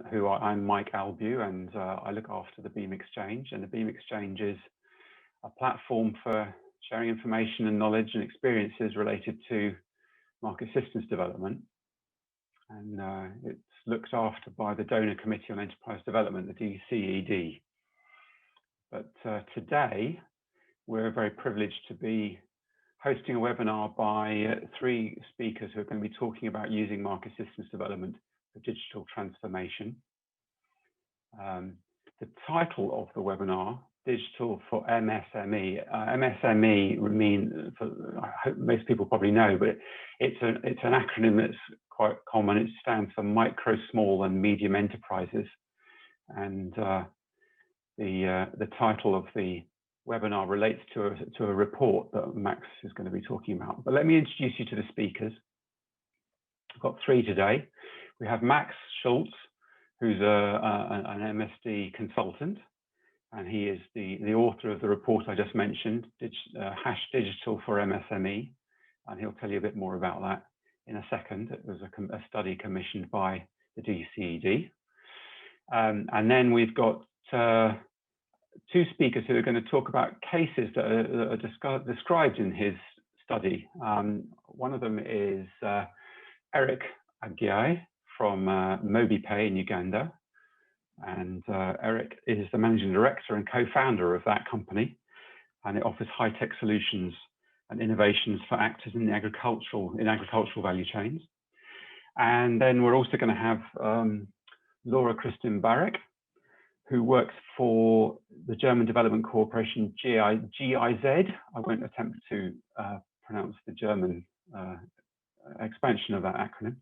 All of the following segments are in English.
I'm Mike Albu, and I look after the Beam Exchange. And the Beam Exchange is a platform for sharing information and knowledge and experiences related to market systems development. And it's looked after by the Donor Committee on Enterprise Development, the DCED. But today, we're very privileged to be hosting a webinar by three speakers who are going to be talking about using market systems development for digital transformation. The title of the webinar, Digital for MSME. MSME I hope most people probably know, but it's an acronym that's quite common. It stands for micro, small, and medium enterprises. And the title of the webinar relates to a report that Max is going to be talking about. But let me introduce you to the speakers. I've got three today. We have Max Schulz, who's an MSD consultant, and he is the author of the report I just mentioned, Digital for MSME, and he'll tell you a bit more about that in a second. It was a study commissioned by the DCED. And then we've got two speakers who are going to talk about cases that are described in his study. One of them is Agyei from MobiPay in Uganda. And Eric is the managing director and co-founder of that company. And it offers high-tech solutions and innovations for actors in the agricultural value chains. And then we're also going to have Laura-Kristin Baric, who works for the German Development Corporation, GIZ. I won't attempt to pronounce the German expansion of that acronym,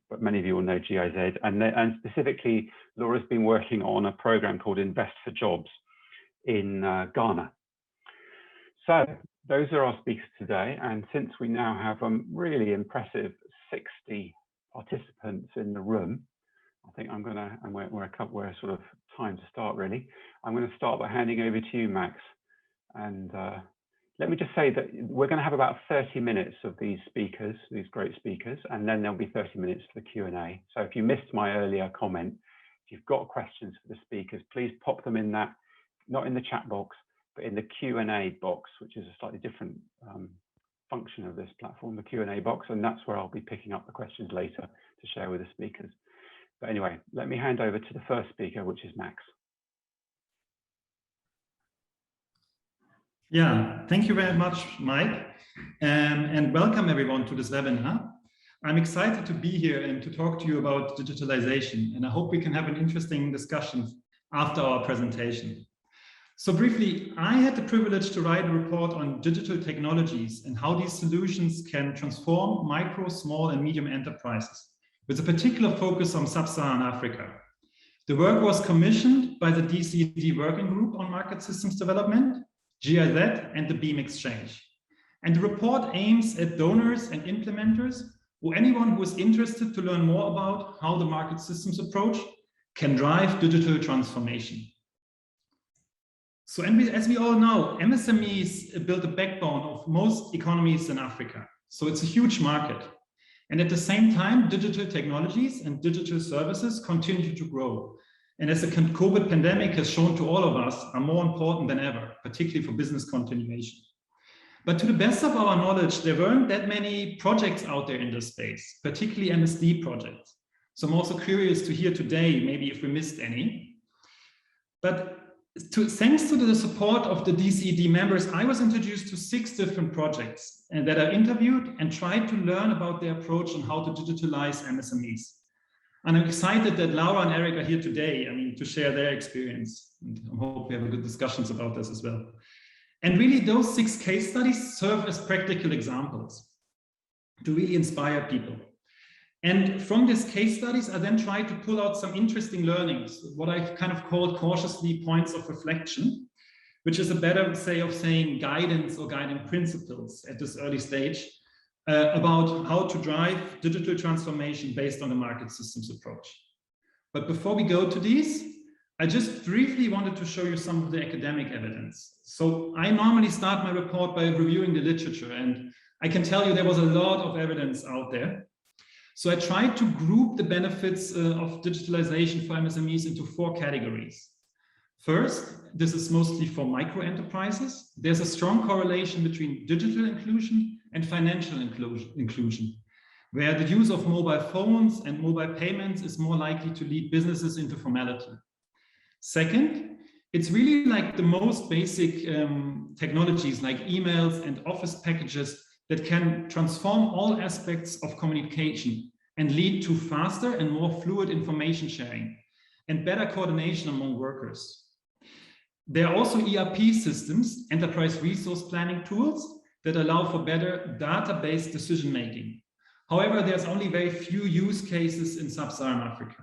but many of you will know GIZ. And specifically, Laura's been working on a program called Invest for Jobs in Ghana. So those are our speakers today. And since we now have a really impressive 60 participants in the room, I think I'm going to, and we're sort of time to start really. I'm going to start by handing over to you, Max. And let me just say that we're going to have about 30 minutes of these speakers, these great speakers, and then there'll be 30 minutes for the Q&A. So if you missed my earlier comment, if you've got questions for the speakers, please pop them in that, not in the chat box, but in the Q&A box, which is a slightly different function of this platform, the Q&A box, and that's where I'll be picking up the questions later to share with the speakers. But anyway, let me hand over to the first speaker, which is Max. Yeah, thank you very much, Mike, and welcome everyone to this webinar. I'm excited to be here and to talk to you about digitalization, and I hope we can have an interesting discussion after our presentation. So briefly, I had the privilege to write a report on digital technologies and how these solutions can transform micro, small, and medium enterprises, with a particular focus on sub-Saharan Africa. The work was commissioned by the DCED Working Group on Market Systems Development, GIZ, and the Beam Exchange. And the report aims at donors and implementers, or anyone who is interested to learn more about how the market systems approach can drive digital transformation. So, as we all know, MSMEs build the backbone of most economies in Africa. So it's a huge market. And at the same time, digital technologies and digital services continue to grow. And as the COVID pandemic has shown to all of us, are more important than ever, particularly for business continuation. But to the best of our knowledge, there weren't that many projects out there in this space, particularly MSD projects. So I'm also curious to hear today, maybe if we missed any. But thanks to the support of the DCED members, I was introduced to 6 different projects and that I interviewed and tried to learn about their approach on how to digitalize MSMEs. And I'm excited that Laura and Eric are here today, to share their experience. And I hope we have good discussions about this as well. And really, those 6 case studies serve as practical examples to really inspire people. And from these case studies, I then tried to pull out some interesting learnings, what I've kind of called cautiously points of reflection, which is a better way of saying guidance or guiding principles at this early stage about how to drive digital transformation based on the market systems approach. But before we go to these, I just briefly wanted to show you some of the academic evidence. So I normally start my report by reviewing the literature, and I can tell you there was a lot of evidence out there. So I tried to group the benefits of digitalization for MSMEs into 4 categories. First, this is mostly for micro enterprises. There's a strong correlation between digital inclusion and financial inclusion, where the use of mobile phones and mobile payments is more likely to lead businesses into formality. Second, it's really like the most basic technologies like emails and office packages that can transform all aspects of communication and lead to faster and more fluid information sharing and better coordination among workers. There are also ERP systems, enterprise resource planning tools, that allow for better data-based decision-making. However, there's only very few use cases in sub-Saharan Africa.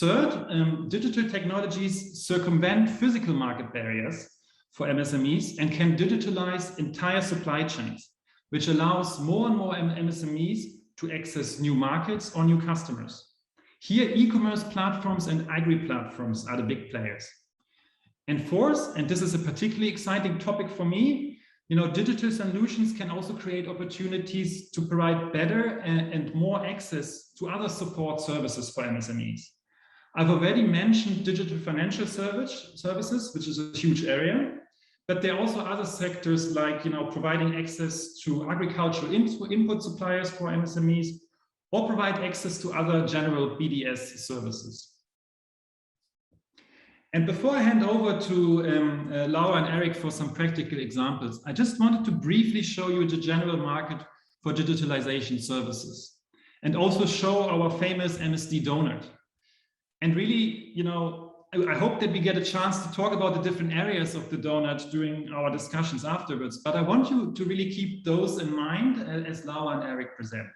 Third, digital technologies circumvent physical market barriers for MSMEs and can digitalize entire supply chains, which allows more and more MSMEs to access new markets or new customers. Here, e-commerce platforms and agri-platforms are the big players. And fourth, and this is a particularly exciting topic for me, digital solutions can also create opportunities to provide better and more access to other support services for MSMEs. I've already mentioned digital financial services, which is a huge area, but there are also other sectors like providing access to agricultural input suppliers for MSMEs, or provide access to other general BDS services. And before I hand over to Laura and Eric for some practical examples, I just wanted to briefly show you the general market for digitalization services and also show our famous MSD donut. And really, I hope that we get a chance to talk about the different areas of the donut during our discussions afterwards, but I want you to really keep those in mind as Laura and Eric present.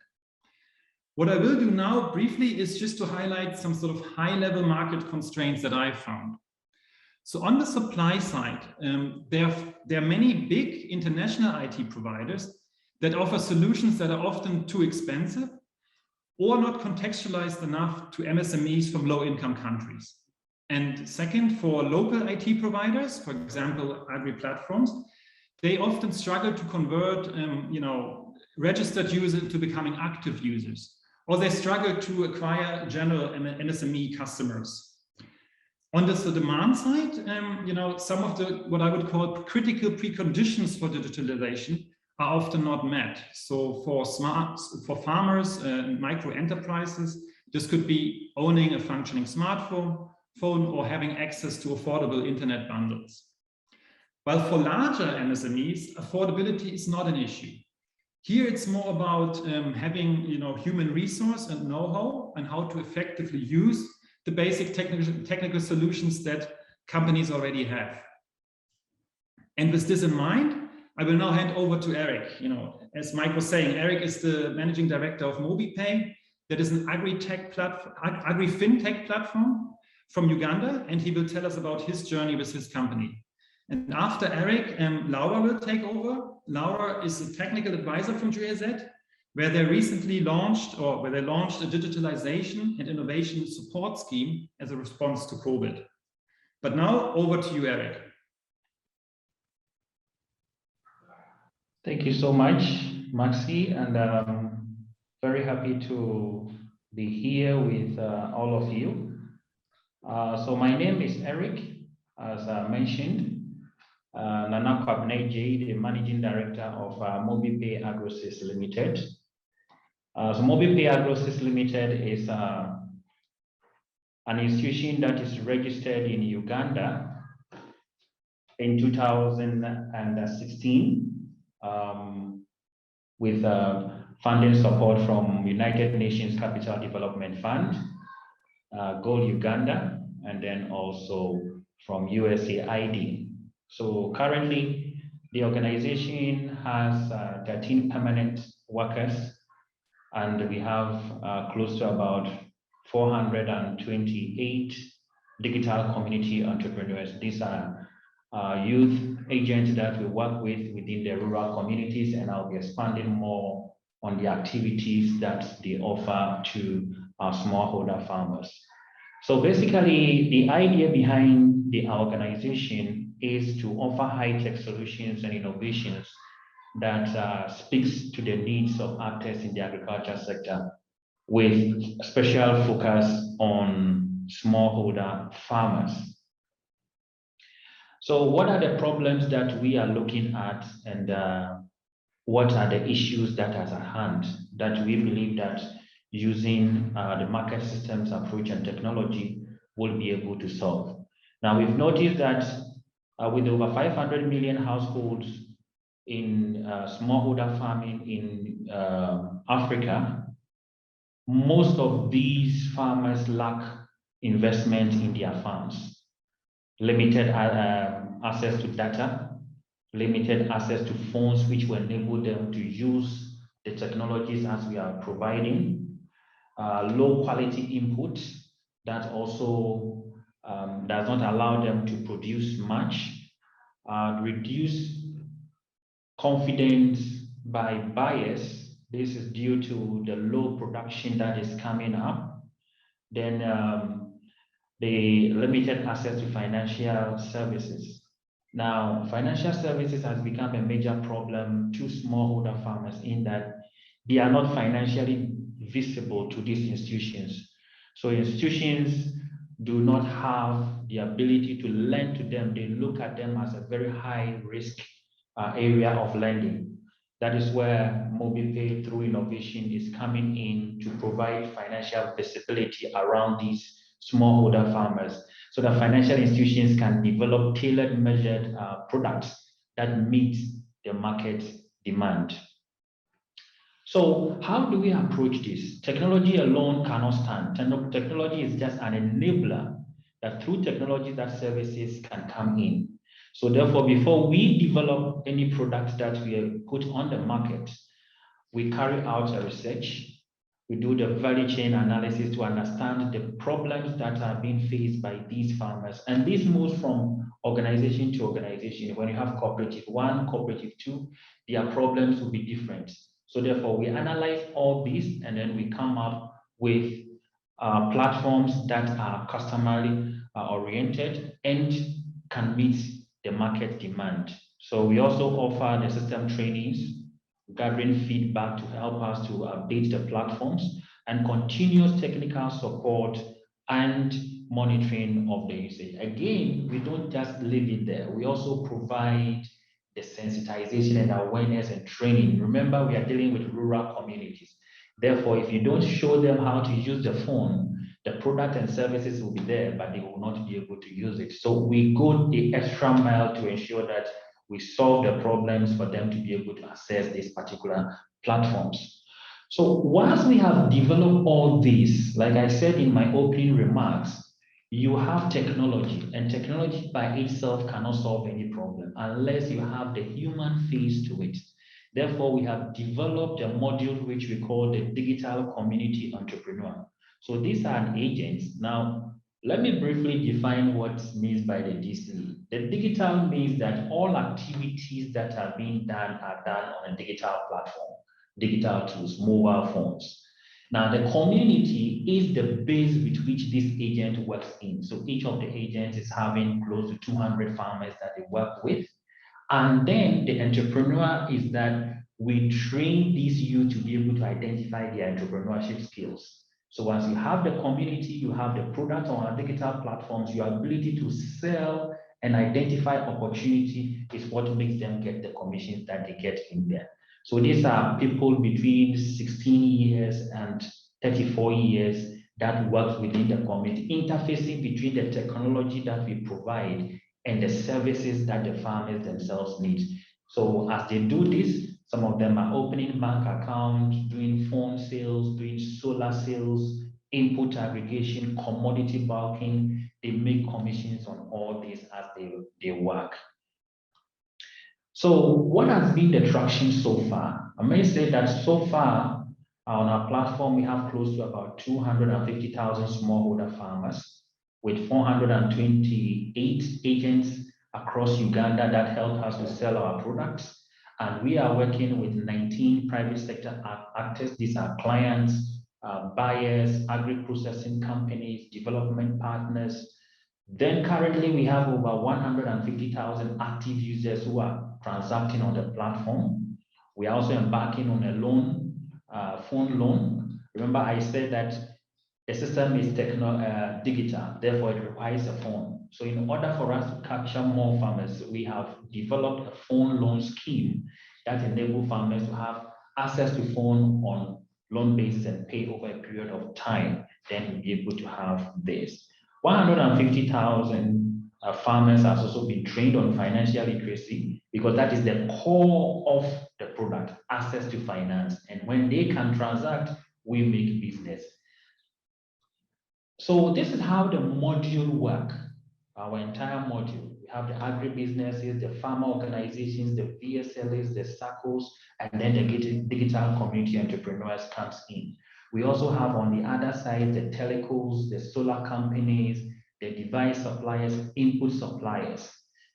What I will do now briefly is just to highlight some sort of high-level market constraints that I found. So on the supply side, there are many big international IT providers that offer solutions that are often too expensive or not contextualized enough to MSMEs from low-income countries. And second, for local IT providers, for example, agri-platforms, they often struggle to convert registered users into becoming active users, or they struggle to acquire general MSME customers. On the demand side, some of the what I would call critical preconditions for digitalization are often not met. So for farmers and micro enterprises, this could be owning a functioning smartphone or having access to affordable internet bundles. While for larger MSMEs, affordability is not an issue. Here it's more about having human resource and know-how and how to effectively use the basic technical solutions that companies already have. And with this in mind, I will now hand over to Eric. As Mike was saying, Eric is the managing director of MobiPay. That is an agri-fintech platform from Uganda, and he will tell us about his journey with his company. And after Eric, Laura will take over. Laura is a technical advisor from GIZ, where they recently launched a digitalization and innovation support scheme as a response to COVID. But now over to you, Eric. Thank you so much, Maxi, and very happy to be here with all of you. So my name is Eric, as mentioned. Nana Kwabena, the managing director of MobiPay AgroSys Limited. So MobiPay AgroSys Limited is an institution that is registered in Uganda in 2016 with funding support from United Nations Capital Development Fund, Gold Uganda, and then also from USAID. So currently, the organization has 13 permanent workers, and we have close to about 428 digital community entrepreneurs. These are youth agents that we work with within the rural communities, and I'll be expanding more on the activities that they offer to our smallholder farmers. So basically, the idea behind the organization is to offer high-tech solutions and innovations that speaks to the needs of actors in the agriculture sector. with special focus on smallholder farmers. So what are the problems that we are looking at, and what are the issues that are at hand that we believe that using the market systems approach and technology will be able to solve? Now, we've noticed that with over 500 million households in smallholder farming in Africa, most of these farmers lack investment in their farms, limited access to data, limited access to funds which will enable them to use the technologies as we are providing, low quality input that also does not allow them to produce much, reduced confidence by buyers. This is due to the low production that is coming up. Then the limited access to financial services. Now, financial services has become a major problem to smallholder farmers in that they are not financially visible to these institutions. So institutions do not have the ability to lend to them. They look at them as a very high risk area of lending. That is where MobiPay through innovation is coming in to provide financial visibility around these smallholder farmers, so that financial institutions can develop tailored measured products that meet the market demand. So how do we approach this? Technology alone cannot stand. Technology is just an enabler that through technology that services can come in. So therefore, before we develop any products that we put on the market, we carry out a research. We do the value chain analysis to understand the problems that are being faced by these farmers. And this moves from organization to organization. When you have cooperative 1, cooperative 2, their problems will be different. So therefore, we analyze all these, and then we come up with platforms that are customer oriented and can meet the market demand. So we also offer the system trainings, gathering feedback to help us to update the platforms, and continuous technical support and monitoring of the usage. Again, we don't just leave it there. We also provide the sensitization and awareness and training. Remember, we are dealing with rural communities. Therefore, if you don't show them how to use the phone, the product and services will be there, but they will not be able to use it. So we go the extra mile to ensure that we solve the problems for them to be able to access these particular platforms. So once we have developed all these, like I said in my opening remarks, you have technology, and technology by itself cannot solve any problem unless you have the human face to it. Therefore, we have developed a module which we call the Digital Community Entrepreneur. So these are agents. Now, let me briefly define what means by the DC. The digital means that all activities that are being done are done on a digital platform, digital tools, mobile phones. Now, the community is the base with which this agent works in. So each of the agents is having close to 200 farmers that they work with. And then the entrepreneur is that we train these youth to be able to identify their entrepreneurship skills. So once you have the community, you have the product on our digital platforms, your ability to sell and identify opportunity is what makes them get the commissions that they get in there. So these are people between 16 years and 34 years that work within the community, interfacing between the technology that we provide and the services that the farmers themselves need. So as they do this, some of them are opening bank accounts, doing phone sales, doing solar sales, input aggregation, commodity bulking. They make commissions on all this as they work. So what has been the traction so far? I may say that so far on our platform, we have close to about 250,000 smallholder farmers with 428 agents across Uganda that help us to sell our products. And we are working with 19 private sector actors. These are clients, buyers, agri-processing companies, development partners. Then currently we have over 150,000 active users who are transacting on the platform. We are also embarking on a loan, phone loan, Remember, I said that a system is digital, therefore it requires a phone. So in order for us to capture more farmers, we have developed a phone loan scheme that enables farmers to have access to phone on loan basis and pay over a period of time. Then we'll be able to have this. 150,000 farmers has also been trained on financial literacy, because that is the core of the product, access to finance. And when they can transact, we make business. So this is how the module work, our entire module. We have the agribusinesses, the farmer organizations, the VSLs, the SACCOs, and then the digital community entrepreneurs comes in. We also have on the other side, the telecos, the solar companies, the device suppliers, input suppliers.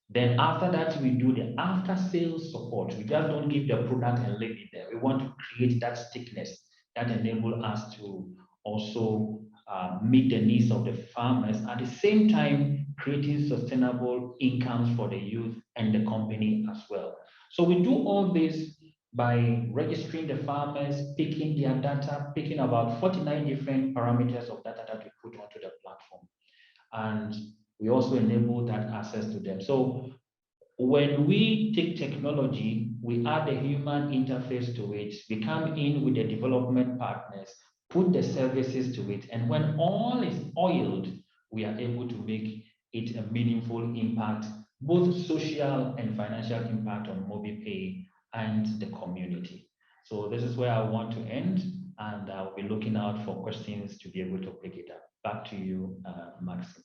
Then after that, we do the after sales support. We just don't give the product and leave it there. We want to create that stickiness that enable us to also meet the needs of the farmers, at the same time creating sustainable incomes for the youth and the company as well. So we do all this by registering the farmers, picking their data, picking about 49 different parameters of data that we put onto the platform. And we also enable that access to them. So when we take technology, we add the human interface to it, we come in with the development partners, put the services to it, and when all is oiled, we are able to make it a meaningful impact, both social and financial impact on MobiPay and the community. So this is where I want to end, and I'll be looking out for questions to be able to pick it up. Back to you, Maxim.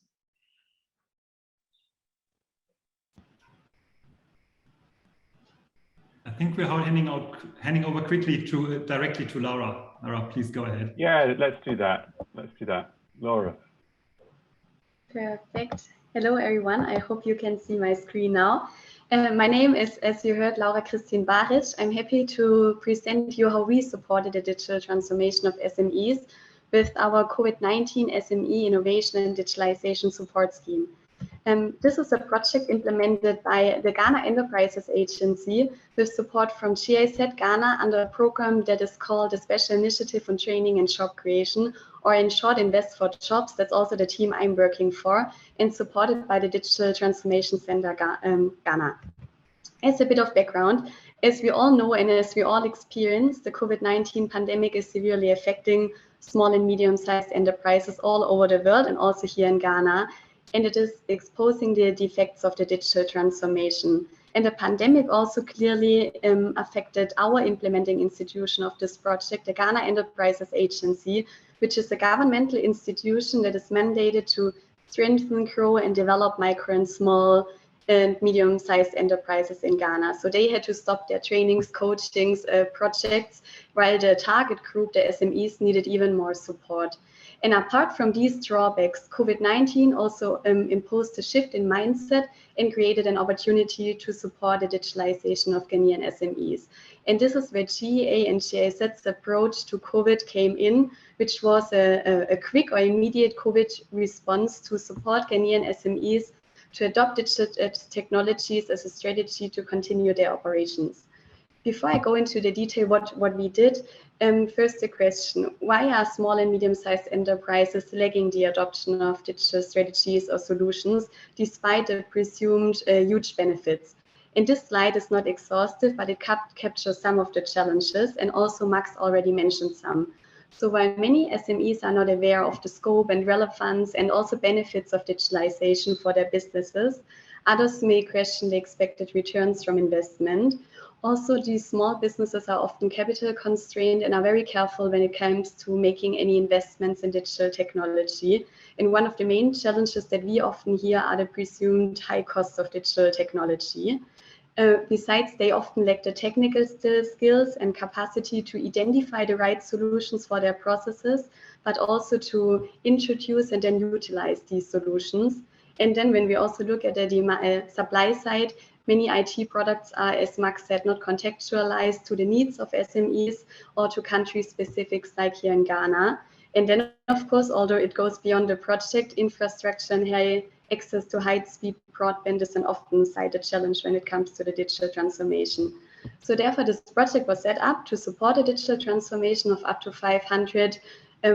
I think we're handing over quickly directly to Laura. Laura, please go ahead. Yeah, let's do that. Let's do that. Laura. Perfect. Hello, everyone. I hope you can see my screen now. My name is, as you heard, Laura-Kristin Baric. I'm happy to present you how we supported the digital transformation of SMEs with our COVID-19 SME Innovation and Digitalization Support Scheme. This is a project implemented by the Ghana Enterprises Agency with support from GIZ Ghana under a program that is called the Special Initiative on Training and Job Creation, or in short, Invest for Jobs. That's also the team I'm working for, and supported by the Digital Transformation Center Ghana. As a bit of background, as we all know and as we all experience, the COVID-19 pandemic is severely affecting small and medium-sized enterprises all over the world and also here in Ghana. And it is exposing the defects of the digital transformation. And the pandemic also clearly affected our implementing institution of this project, the Ghana Enterprises Agency, which is a governmental institution that is mandated to strengthen, grow, and develop micro and small and medium-sized enterprises in Ghana. So they had to stop their trainings, coachings, projects, while the target group, the SMEs, needed even more support. And apart from these drawbacks, COVID-19 also imposed a shift in mindset and created an opportunity to support the digitalization of Ghanaian SMEs. And this is where GEA and GIZ's approach to COVID came in, which was a quick or immediate COVID response to support Ghanaian SMEs to adopt digital technologies as a strategy to continue their operations. Before I go into the detail what we did, first the question, why are small and medium-sized enterprises lagging the adoption of digital strategies or solutions despite the presumed huge benefits? And this slide is not exhaustive, but it captures some of the challenges, and also Max already mentioned some. So while many SMEs are not aware of the scope and relevance and also benefits of digitalization for their businesses, others may question the expected returns from investment. Also, these small businesses are often capital constrained and are very careful when it comes to making any investments in digital technology. And one of the main challenges that we often hear are the presumed high costs of digital technology. Besides, they often lack the technical skills and capacity to identify the right solutions for their processes, but also to introduce and then utilize these solutions. And then when we also look at the supply side, many IT products are, as Max said, not contextualized to the needs of SMEs or to country specifics like here in Ghana. And then, of course, although it goes beyond the project, infrastructure and high access to high-speed broadband is an often cited challenge when it comes to the digital transformation. So therefore, this project was set up to support a digital transformation of up to 500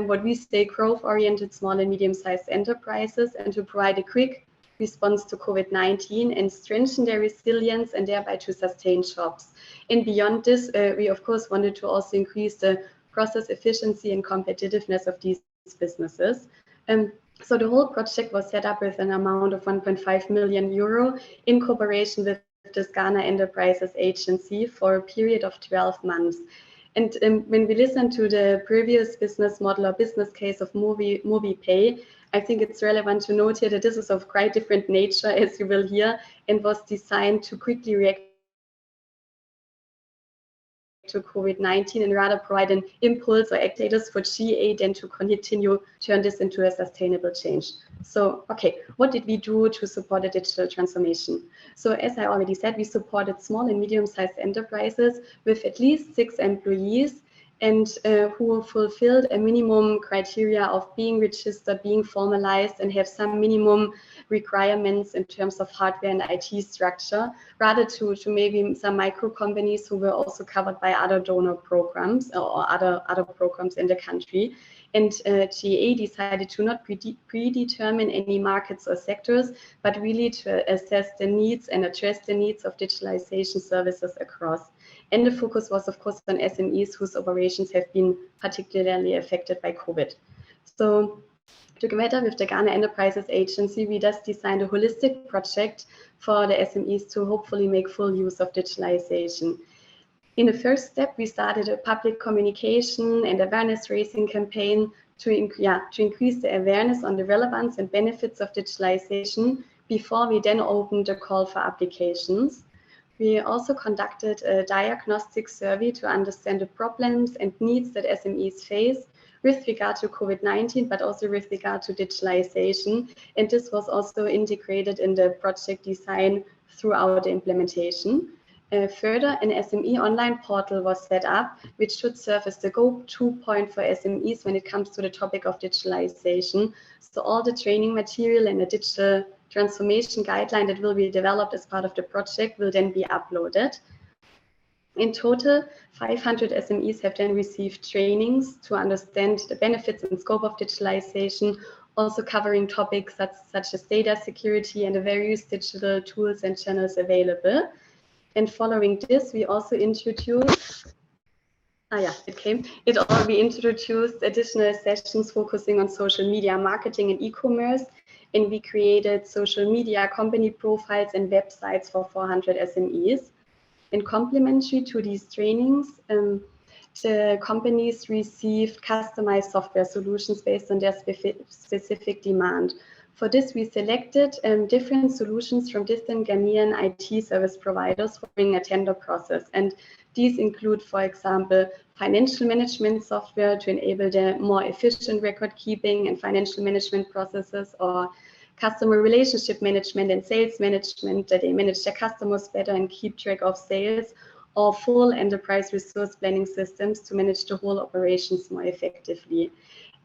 what we say growth-oriented small and medium-sized enterprises, and to provide a quick response to COVID-19 and strengthen their resilience and thereby to sustain jobs. And beyond this, we of course wanted to also increase the process efficiency and competitiveness of these businesses. So the whole project was set up with an amount of 1.5 million euro in cooperation with this Ghana Enterprises Agency for a period of 12 months. And when we listen to the previous business model or business case of MobiPay, I think it's relevant to note here that this is of quite different nature, as you will hear, and was designed to quickly react to COVID-19 and rather provide an impulse or actors for GA then to continue turn this into a sustainable change. So, okay, what did we do to support the digital transformation? So as I already said, we supported small and medium-sized enterprises with at least 6 employees and who fulfilled a minimum criteria of being registered, being formalized, and have some minimum requirements in terms of hardware and IT structure, rather to maybe some micro companies who were also covered by other donor programs or other programs in the country. And GA decided to not predetermine any markets or sectors, but really to assess the needs and address the needs of digitalization services across. And the focus was, of course, on SMEs whose operations have been particularly affected by COVID. So together with the Ghana Enterprises Agency, we thus designed a holistic project for the SMEs to hopefully make full use of digitalization. In the first step, we started a public communication and awareness raising campaign to increase the awareness on the relevance and benefits of digitalization before we then opened a call for applications. We also conducted a diagnostic survey to understand the problems and needs that SMEs face with regard to COVID-19, but also with regard to digitalization. And this was also integrated in the project design throughout the implementation. Further, an SME online portal was set up, which should serve as the go-to point for SMEs when it comes to the topic of digitalization. So all the training material and the digital transformation guideline that will be developed as part of the project will then be uploaded. In total, 500 SMEs have then received trainings to understand the benefits and scope of digitalization, also covering topics such as data security and the various digital tools and channels available. And following this, we also introduced, we introduced additional sessions focusing on social media marketing and e-commerce, and we created social media company profiles and websites for 400 SMEs. And complementary to these trainings, the companies received customized software solutions based on their specific demand. For this, we selected different solutions from different Ghanaian IT service providers following a tender process. And these include, for example, financial management software to enable the more efficient record keeping and financial management processes, or customer relationship management and sales management, that they manage their customers better and keep track of sales, or full enterprise resource planning systems to manage the whole operations more effectively.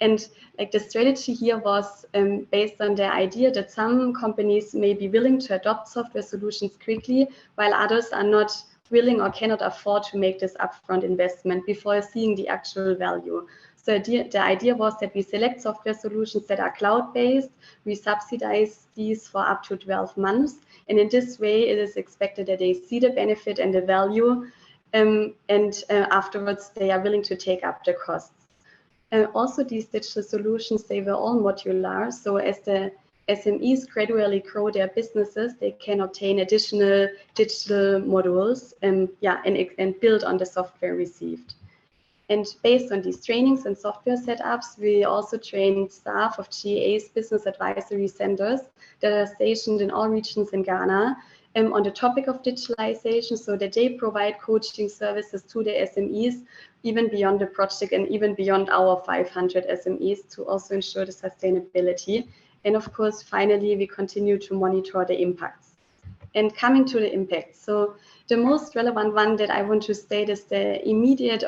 And like the strategy here was based on the idea that some companies may be willing to adopt software solutions quickly, while others are not willing or cannot afford to make this upfront investment before seeing the actual value. So the idea was that we select software solutions that are cloud-based, we subsidize these for up to 12 months, and in this way it is expected that they see the benefit and the value, and afterwards they are willing to take up the costs. Also, these digital solutions, they were all modular. So as the SMEs gradually grow their businesses, they can obtain additional digital modules and build on the software received. And based on these trainings and software setups, we also trained staff of GA's business advisory centers that are stationed in all regions in Ghana on the topic of digitalization, so that they provide coaching services to the SMEs, even beyond the project and even beyond our 500 SMEs, to also ensure the sustainability. And of course, finally, we continue to monitor the impacts. And coming to the impacts, so the most relevant one that I want to state is the immediate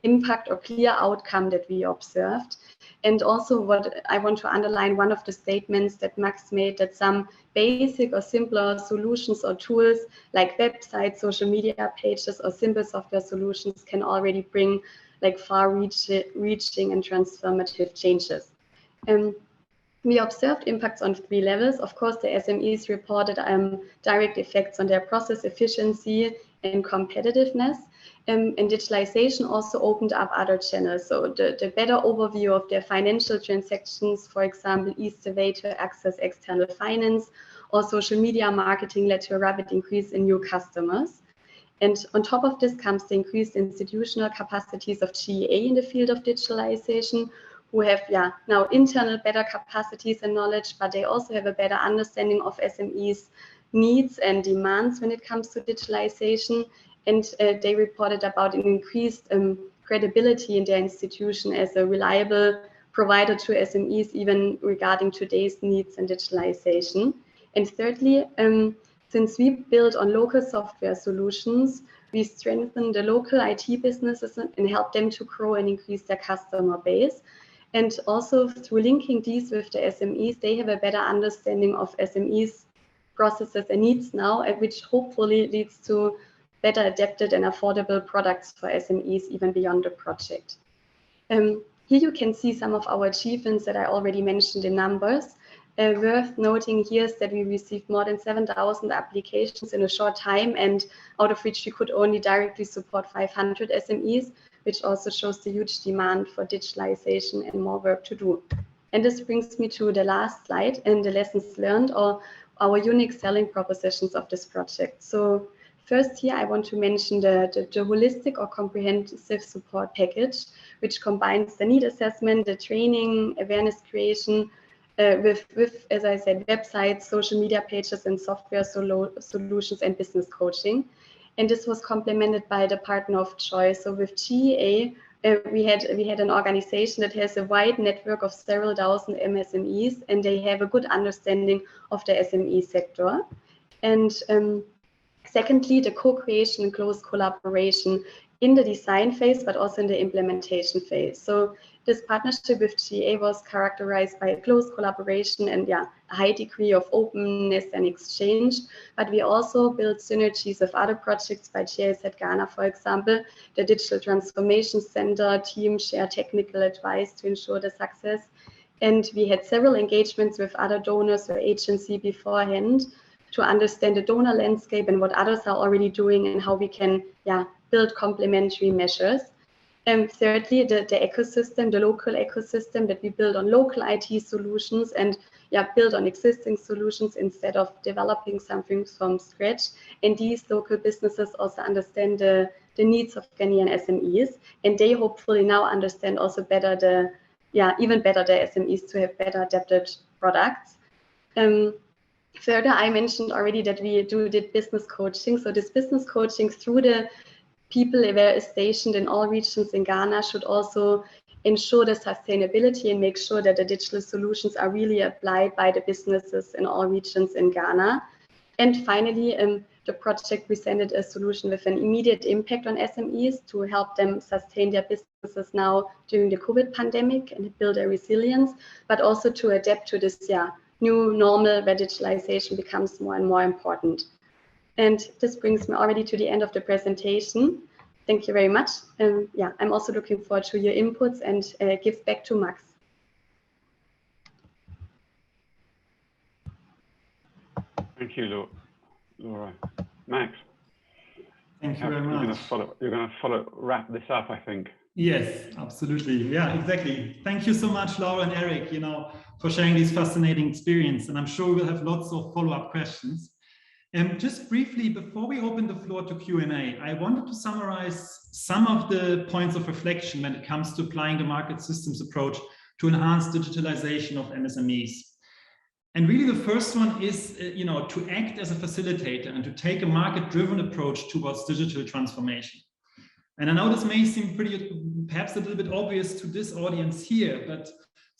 impact or clear outcome that we observed. And also what I want to underline, one of the statements that Max made, that some basic or simpler solutions or tools like websites, social media pages, or simple software solutions can already bring like far-reaching and transformative changes. We observed impacts on 3 levels. Of course, the SMEs reported direct effects on their process efficiency and competitiveness. And digitalization also opened up other channels. So the better overview of their financial transactions, for example, eased the way to access external finance, or social media marketing led to a rapid increase in new customers. And on top of this comes the increased institutional capacities of GEA in the field of digitalization, who have now internal better capacities and knowledge, but they also have a better understanding of SMEs' needs and demands when it comes to digitalization. And they reported about an increased credibility in their institution as a reliable provider to SMEs, even regarding today's needs and digitalization. And thirdly, since we build on local software solutions, we strengthen the local IT businesses and help them to grow and increase their customer base. And also through linking these with the SMEs, they have a better understanding of SMEs' processes and needs now, which hopefully leads to better adapted and affordable products for SMEs even beyond the project. Here you can see some of our achievements that I already mentioned in numbers. Worth noting here is that we received more than 7,000 applications in a short time, and out of which we could only directly support 500 SMEs, which also shows the huge demand for digitalization and more work to do. And this brings me to the last slide and the lessons learned, or our unique selling propositions of this project. So first here, I want to mention the holistic or comprehensive support package, which combines the need assessment, the training, awareness creation, with, as I said, websites, social media pages, and software solutions and business coaching. And this was complemented by the partner of choice. So with GEA, we had an organization that has a wide network of several thousand MSMEs, and they have a good understanding of the SME sector. And secondly, the co-creation and close collaboration in the design phase, but also in the implementation phase. So this partnership with GEA was characterized by a close collaboration and a high degree of openness and exchange. But we also built synergies of other projects by GIZ Ghana, for example. The Digital Transformation Center team share technical advice to ensure the success. And we had several engagements with other donors or agencies beforehand to understand the donor landscape and what others are already doing and how we can build complementary measures. And thirdly, the ecosystem, the local ecosystem that we build on local IT solutions and build on existing solutions instead of developing something from scratch. And these local businesses also understand the needs of Ghanaian SMEs, and they hopefully now understand also better even better the SMEs to have better adapted products. Further, I mentioned already that we did business coaching. So this business coaching through the people where is stationed in all regions in Ghana should also ensure the sustainability and make sure that the digital solutions are really applied by the businesses in all regions in Ghana. And finally, the project presented a solution with an immediate impact on SMEs to help them sustain their businesses now during the COVID pandemic and build their resilience, but also to adapt to this new normal where digitalization becomes more and more important. And this brings me already to the end of the presentation. Thank you very much. I'm also looking forward to your inputs and give back to Max. Thank you, Laura. Max. Thank you very much. You're going to wrap this up, I think. Yes, absolutely. Yeah, exactly. Thank you so much, Laura and Eric, for sharing this fascinating experience. And I'm sure we'll have lots of follow-up questions. Just briefly, before we open the floor to Q&A, I wanted to summarize some of the points of reflection when it comes to applying the market systems approach to enhance digitalization of MSMEs. And really the first one is, to act as a facilitator and to take a market-driven approach towards digital transformation. And I know this may seem perhaps a little bit obvious to this audience here, but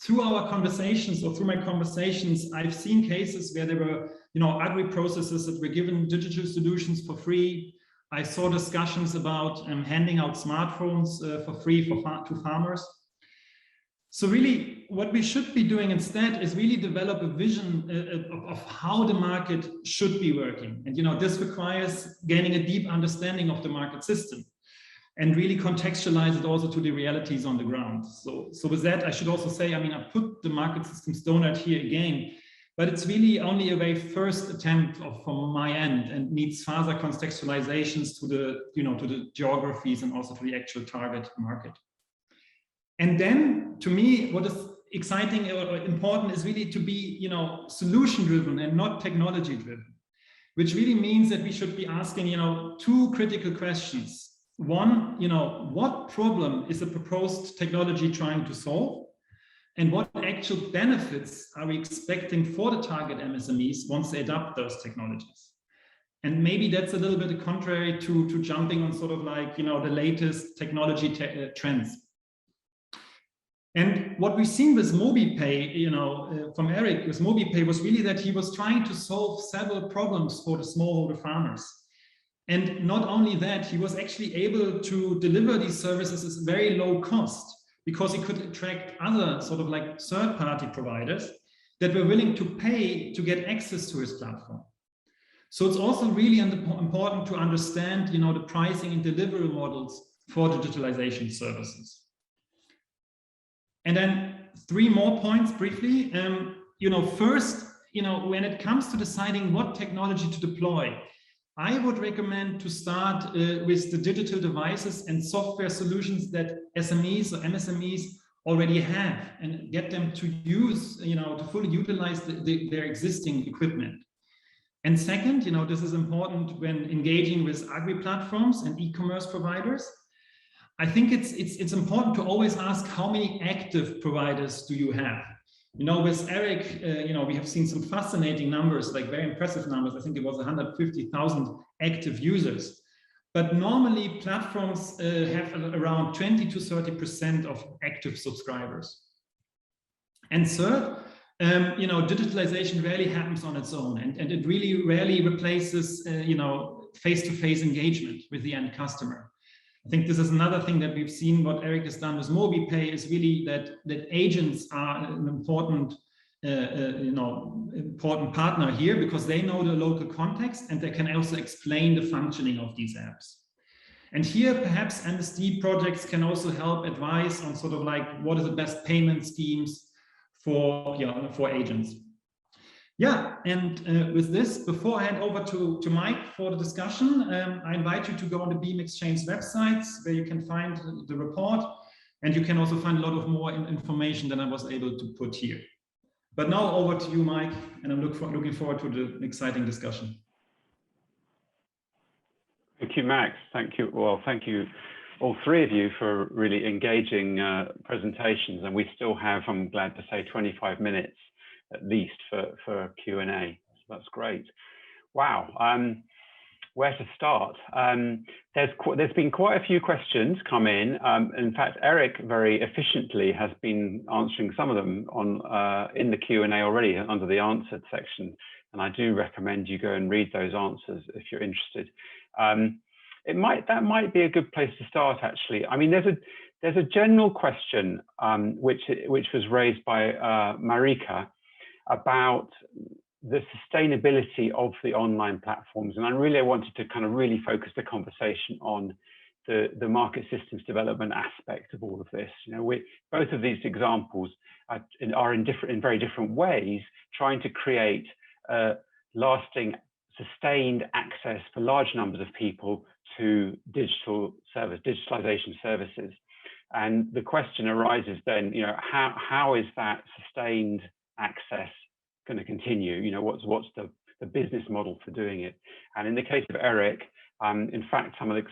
through our conversations or through my conversations, I've seen cases where there were, Agyei processes that were given digital solutions for free. I saw discussions about handing out smartphones for free to farmers. So really, what we should be doing instead is really develop a vision of how the market should be working. And this requires gaining a deep understanding of the market system and really contextualize it also to the realities on the ground. So with that, I should also say, I put the market systems donut here again, but it's really only a very first attempt from my end and needs further contextualizations to the, to the geographies and also to the actual target market. And then, to me, what is exciting or important is really to be, solution-driven and not technology-driven, which really means that we should be asking, two critical questions. One, what problem is a proposed technology trying to solve? And what actual benefits are we expecting for the target MSMEs once they adopt those technologies? And maybe that's a little bit contrary to jumping on sort of like, the latest technology trends. And what we've seen with MobiPay, from Eric with MobiPay was really that he was trying to solve several problems for the smallholder farmers. And not only that, he was actually able to deliver these services at very low cost because he could attract other sort of like third-party providers that were willing to pay to get access to his platform. So it's also really important to understand, the pricing and delivery models for digitalization services. And then 3 more points briefly. First, when it comes to deciding what technology to deploy, I would recommend to start with the digital devices and software solutions that SMEs or MSMEs already have and get them to use, to fully utilize their existing equipment. And second, this is important when engaging with agri-platforms and e-commerce providers. I think it's important to always ask how many active providers do you have? With Eric, we have seen some fascinating numbers, like very impressive numbers. I think it was 150,000 active users. But normally platforms have around 20 to 30% of active subscribers. And third, digitalization rarely happens on its own, and it really rarely replaces, face-to-face engagement with the end customer. I think this is another thing that we've seen what Eric has done with MobiPay is really that agents are an important, important partner here because they know the local context and they can also explain the functioning of these apps. And here, perhaps MSD projects can also help advise on sort of like what are the best payment schemes for agents. Yeah, and with this, before I hand over to Mike for the discussion, I invite you to go on the Beam Exchange websites where you can find the report, and you can also find a lot of more information than I was able to put here. But now over to you, Mike, and I'm looking forward to the exciting discussion. Thank you, Max. Thank you. Well, thank you, all 3 of you, for really engaging presentations, and we still have, I'm glad to say, 25 minutes at least for Q&A. So that's great. Wow. Where to start? There's been quite a few questions come in. In fact, Eric very efficiently has been answering some of them in the Q&A already under the answered section. And I do recommend you go and read those answers if you're interested. That might be a good place to start, actually. I mean, there's a general question which was raised by Marika about the sustainability of the online platforms. And I wanted to kind of really focus the conversation on the market systems development aspect of all of this. Both of these examples are in very different ways trying to create lasting, sustained access for large numbers of people to digitalization services. And the question arises then, how is that sustained access going to continue? What's the business model for doing it? And in the case of Eric, in fact, some of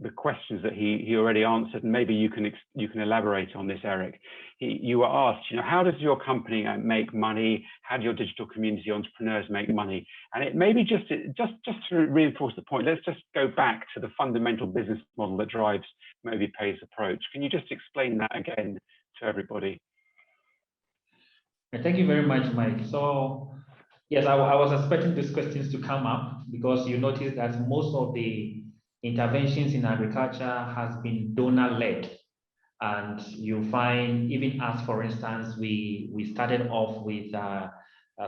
the questions that he already answered, and maybe you can elaborate on this, Eric. You were asked, how does your company make money? How do your digital community entrepreneurs make money? And it maybe just to reinforce the point, let's just go back to the fundamental business model that drives MobiPay's approach. Can you just explain that again to everybody? Thank you very much, Mike. So yes, I was expecting these questions to come up because you notice that most of the interventions in agriculture has been donor-led. And you find, even us, for instance, we started off with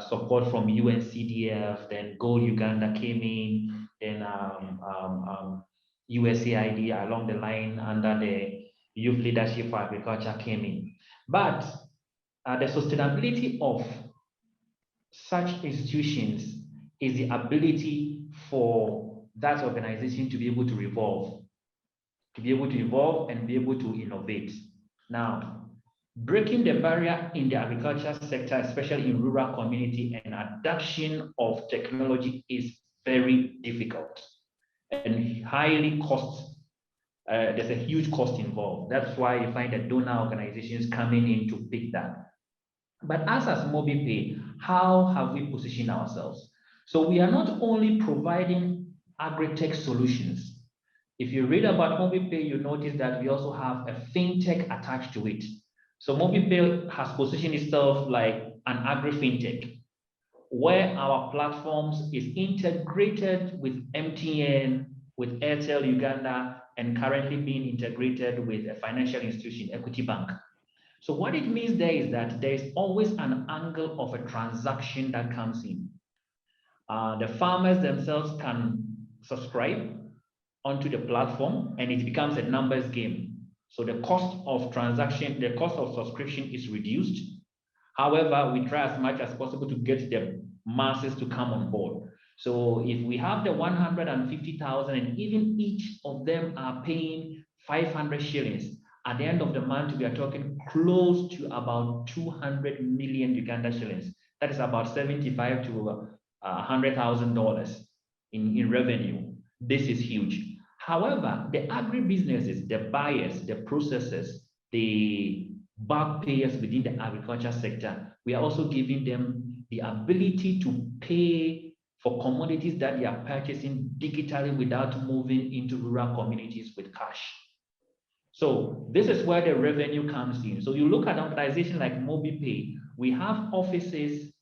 support from UNCDF, then Gold Uganda came in, then USAID along the line under the Youth Leadership for Agriculture came in. But the sustainability of such institutions is the ability for that organization to be able to evolve and be able to innovate. Now, breaking the barrier in the agriculture sector, especially in rural community, and adoption of technology is very difficult and highly cost. There's a huge cost involved. That's why you find the donor organizations coming in to pick that. But as MobiPay, how have we positioned ourselves? So we are not only providing agri-tech solutions. If you read about MobiPay, you notice that we also have a fintech attached to it. So MobiPay has positioned itself like an agri-fintech, where our platforms is integrated with MTN, with Airtel Uganda, and currently being integrated with a financial institution, Equity Bank. So what it means there is that there is always an angle of a transaction that comes in. The farmers themselves can subscribe onto the platform, and it becomes a numbers game. So the cost of transaction, the cost of subscription is reduced. However, we try as much as possible to get the masses to come on board. So if we have the 150,000 and even each of them are paying 500 shillings, at the end of the month, we are talking close to about 200 million Uganda shillings. That is about $75,000 to $100,000 in revenue. This is huge. However, the agribusinesses, the buyers, the processors, the bulk payers within the agriculture sector, we are also giving them the ability to pay for commodities that they are purchasing digitally without moving into rural communities with cash. So this is where the revenue comes in. So you look at an organization like MobiPay, we have offices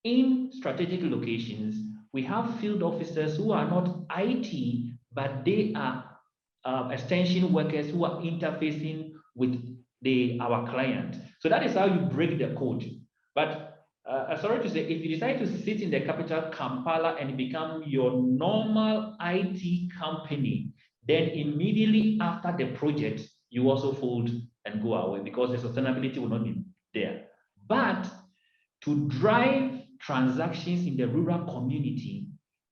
in strategic locations. We have field officers who are not IT, but they are extension workers who are interfacing with our client. So that is how you break the code. But sorry to say, if you decide to sit in the capital Kampala and become your normal IT company, then immediately after the project, you also fold and go away because the sustainability will not be there. But to drive transactions in the rural community,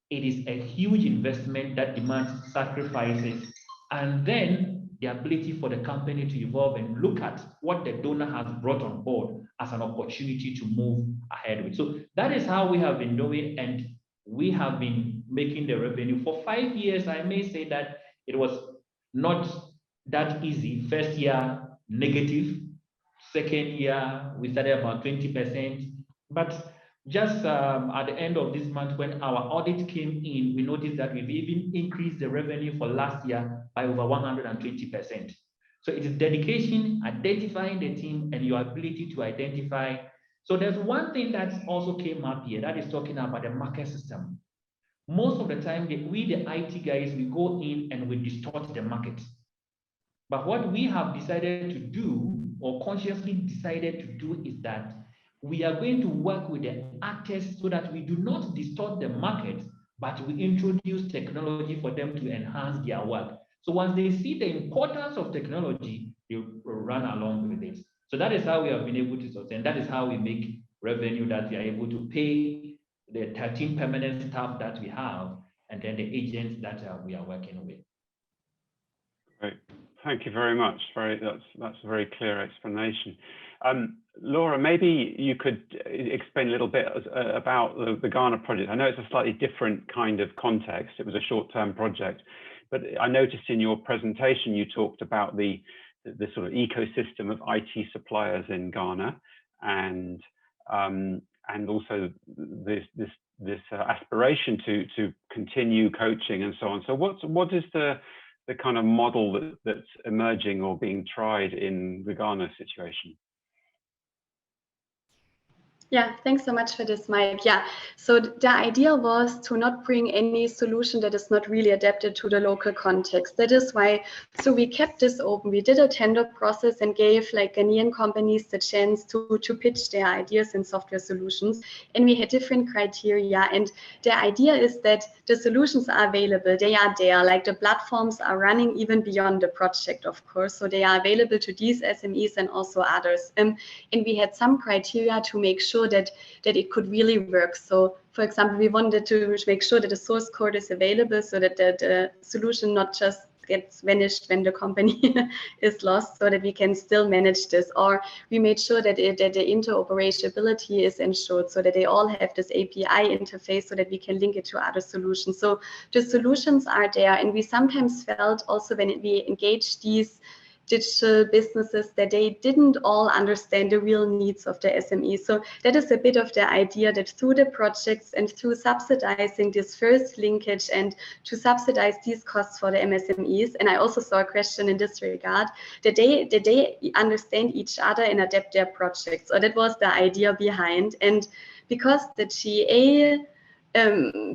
it is a huge investment that demands sacrifices, and then the ability for the company to evolve and look at what the donor has brought on board as an opportunity to move ahead with. So that is how we have been doing, and we have been making the revenue. For 5 years, I may say that it was not that easy. First year, negative. Second year, we started about 20%. But just at the end of this month, when our audit came in, we noticed that we've even increased the revenue for last year by over 120%. So it is dedication, identifying the team, and your ability to identify. So there's one thing that also came up here that is talking about the market system. Most of the time, we, the IT guys, we go in and we distort the market. But what we have decided to do, or consciously decided to do, is that we are going to work with the actors so that we do not distort the market, but we introduce technology for them to enhance their work. So once they see the importance of technology, they will run along with it. So that is how we have been able to sustain. That is how we make revenue, that we are able to pay the 13 permanent staff that we have, and then the agents that we are working with. Great. Thank you very much. That's a very clear explanation. Laura, maybe you could explain a little bit about the Ghana project. I know it's a slightly different kind of context. It was a short-term project, but I noticed in your presentation you talked about the sort of ecosystem of IT suppliers in Ghana, and also this aspiration to continue coaching and so on. So what is the kind of model that's emerging or being tried in the Ghana situation? Yeah, thanks so much for this, Mike. Yeah, so the idea was to not bring any solution that is not really adapted to the local context. That is why, so we kept this open. We did a tender process and gave like Ghanaian companies the chance to pitch their ideas and software solutions. And we had different criteria. And the idea is that the solutions are available. They are there, like the platforms are running even beyond the project, of course. So they are available to these SMEs and also others. And we had some criteria to make sure that it could really work. So, for example, we wanted to make sure that the source code is available so that the solution not just gets vanished when the company is lost, so that we can still manage this. Or we made sure that the interoperability is ensured, so that they all have this API interface so that we can link it to other solutions. So the solutions are there, and we sometimes felt also when we engage these digital businesses that they didn't all understand the real needs of the SME. So that is a bit of the idea that through the projects and through subsidizing this first linkage and to subsidize these costs for the MSMEs, and I also saw a question in this regard, that they understand each other and adapt their projects. So that was the idea behind. And because the GA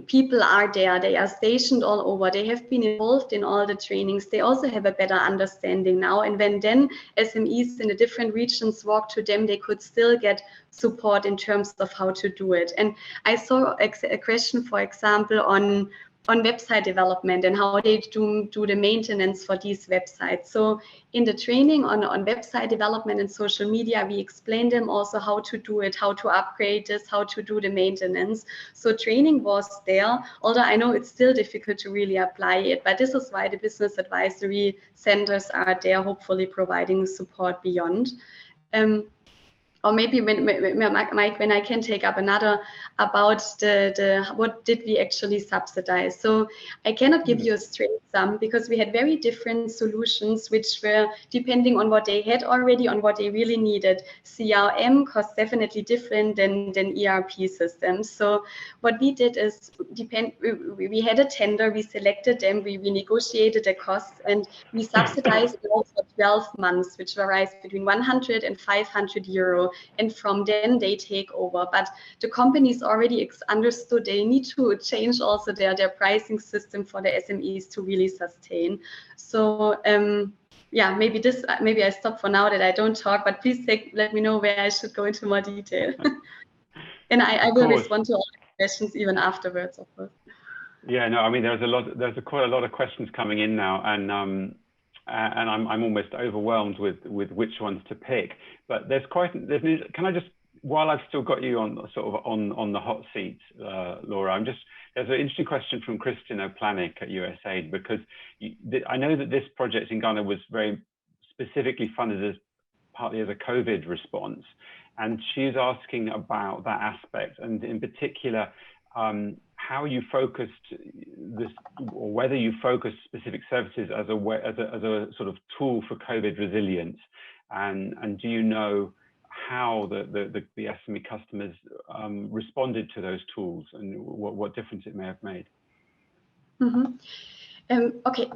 people are there, they are stationed all over, they have been involved in all the trainings, they also have a better understanding now. And when then SMEs in the different regions walk to them, they could still get support in terms of how to do it. And I saw a question, for example, on website development and how they do the maintenance for these websites. So in the training on website development and social media, we explained them also how to do it, how to upgrade this, how to do the maintenance. So training was there, although I know it's still difficult to really apply it, but this is why the business advisory centers are there, hopefully providing support beyond. Or maybe Mike, when I can take up another about the what did we actually subsidize. So I cannot give you a straight sum because we had very different solutions which were depending on what they had already, on what they really needed. CRM costs definitely different than ERP systems. So what we did is we had a tender, we selected them, we negotiated the costs, and we subsidized for 12 months, which varies between 100 and 500 euro. And from then they take over. But the companies already understood they need to change also their pricing system for the SMEs to really sustain. So yeah, maybe I stop for now that I don't talk, but please let me know where I should go into more detail. And I will respond to all the questions even afterwards, of course. Yeah, no, I mean, there's quite a lot of questions coming in now, and I'm almost overwhelmed with which ones to pick. But can I just, while I've still got you on sort of on the hot seat, Laura, there's an interesting question from Kristin O'Planick at USAID, because I know that this project in Ghana was very specifically funded partly as a COVID response, and she's asking about that aspect, and in particular, how you focused this, or whether you focused specific services as a sort of tool for COVID resilience, and do you know how the SME customers responded to those tools and what difference it may have made? Mm-hmm. Okay,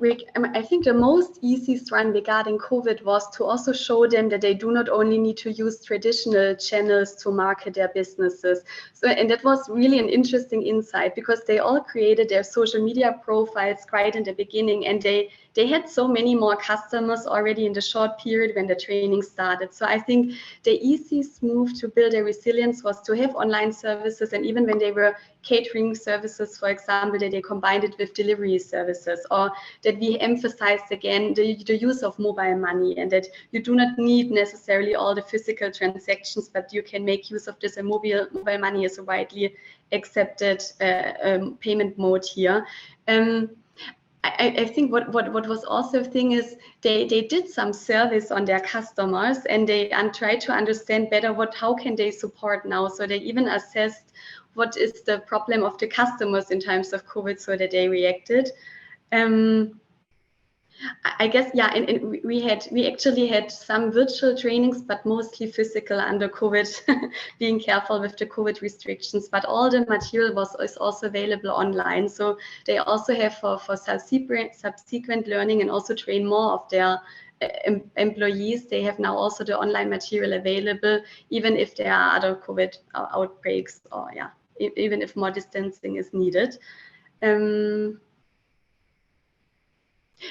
I think the most easiest one regarding COVID was to also show them that they do not only need to use traditional channels to market their businesses. So, and that was really an interesting insight, because they all created their social media profiles right in the beginning, and they had so many more customers already in the short period when the training started. So I think the easiest move to build a resilience was to have online services, and even when they were catering services, for example, that they combined it with delivery services, or that we emphasized again the use of mobile money, and that you do not need necessarily all the physical transactions, but you can make use of this, and mobile money is a widely accepted payment mode here. I think what was also a thing is they did some service on their customers, and they tried to understand better how can they support now. So they even assessed what is the problem of the customers in times of COVID, so that they reacted. I guess, yeah, and we actually had some virtual trainings, but mostly physical under COVID, being careful with the COVID restrictions. But all the material is also available online. So they also have for subsequent learning and also train more of their employees. They have now also the online material available, even if there are other COVID outbreaks, or yeah, even if more distancing is needed.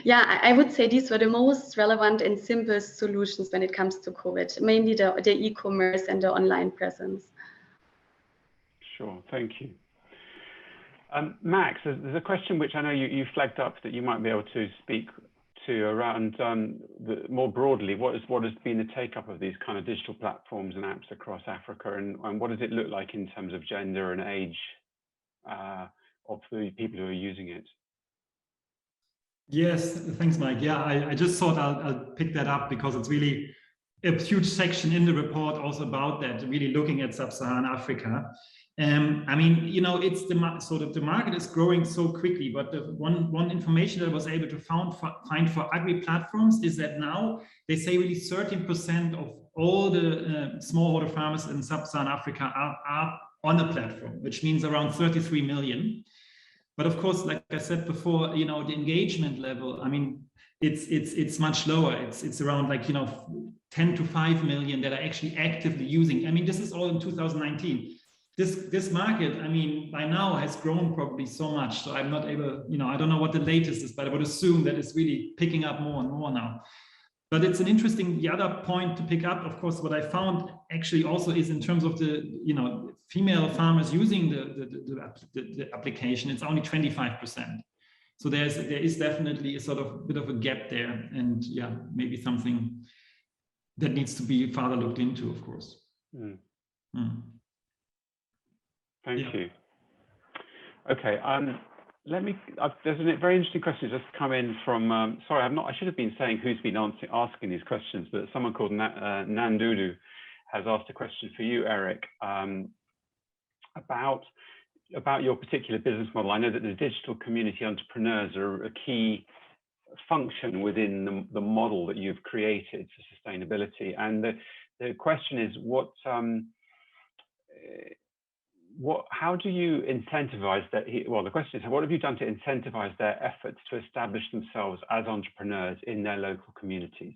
Yeah, I would say these were the most relevant and simplest solutions when it comes to COVID, mainly the e-commerce and the online presence. Sure, thank you. Max, there's a question which I know you flagged up that you might be able to speak to around more broadly, what has been the take-up of these kind of digital platforms and apps across Africa, and what does it look like in terms of gender and age of the people who are using it? Yes, thanks, Mike. Yeah, I just thought I'll pick that up because it's really a huge section in the report also about that, really looking at sub-Saharan Africa. I mean, you know, it's the market is growing so quickly, but the one information that I was able to find for agri platforms is that now they say really 13% of all the smallholder farmers in sub-Saharan Africa are on a platform, which means around 33 million. But of course, like I said before, you know, the engagement level, I mean, it's much lower. It's around, like, you know, 10 to 5 million that are actually actively using. I mean, this is all in 2019. This market, I mean, by now has grown probably so much. So I'm not able, you know, I don't know what the latest is, but I would assume that it's really picking up more and more now. But it's an interesting, the other point to pick up, of course, what I found actually also is in terms of the, you know, female farmers using the application, it's only 25%. So there is definitely a sort of bit of a gap there, and yeah, maybe something that needs to be further looked into, of course. Thank you. Okay. There's a very interesting question just come in from, sorry, I should have been saying who's been asking these questions, but someone called Nandudu has asked a question for you, Eric, about your particular business model. I know that the digital community entrepreneurs are a key function within the model that you've created for sustainability. And the question is, how do you incentivize that? Well, the question is, what have you done to incentivize their efforts to establish themselves as entrepreneurs in their local communities?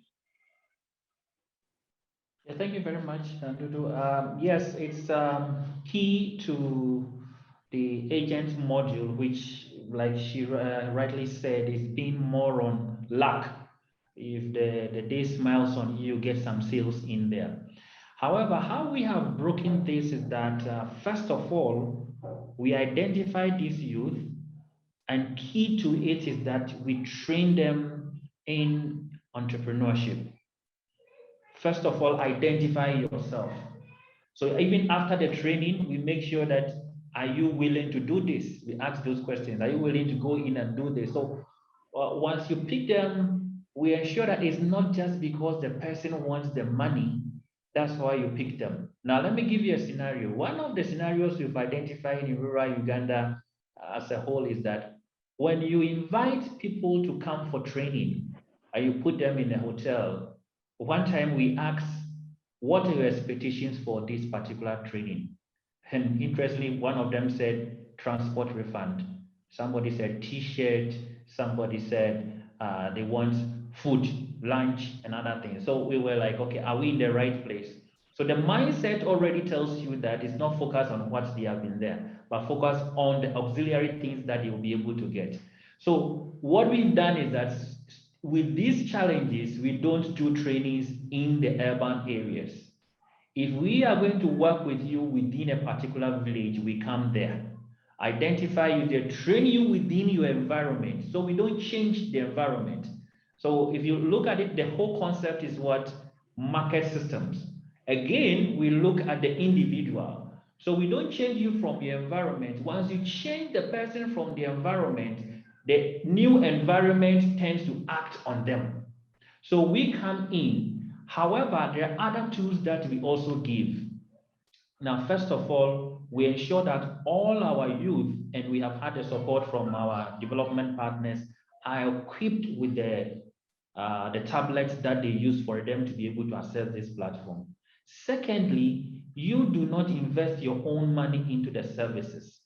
Yeah, thank you very much, Dudu. Yes, it's key to the agent module, which, like she rightly said, is being more on luck. If the day smiles on you, get some sales in there. However, how we have broken this is that, first of all, we identify these youth, and key to it is that we train them in entrepreneurship. First of all, identify yourself. So even after the training, we make sure that, are you willing to do this? We ask those questions. Are you willing to go in and do this? So once you pick them, we ensure that it's not just because the person wants the money. That's why you pick them. Now, let me give you a scenario. One of the scenarios we've identified in rural Uganda as a whole is that when you invite people to come for training, and you put them in a hotel, one time we asked, what are your expectations for this particular training? And interestingly, one of them said transport refund. Somebody said T-shirt. Somebody said they want food, lunch, and other things. So we were like, okay, are we in the right place? So the mindset already tells you that it's not focused on what they have been there, but focus on the auxiliary things that they will be able to get. So what we've done is that with these challenges, we don't do trainings in the urban areas. If we are going to work with you within a particular village, we come there, identify you there, train you within your environment. So we don't change the environment. So if you look at it, the whole concept is what? Market systems. Again, we look at the individual. So we don't change you from your environment. Once you change the person from the environment, the new environment tends to act on them. So we come in. However, there are other tools that we also give. Now, first of all, we ensure that all our youth, and we have had the support from our development partners, are equipped with the tablets that they use for them to be able to access this platform. Secondly, you do not invest your own money into the services.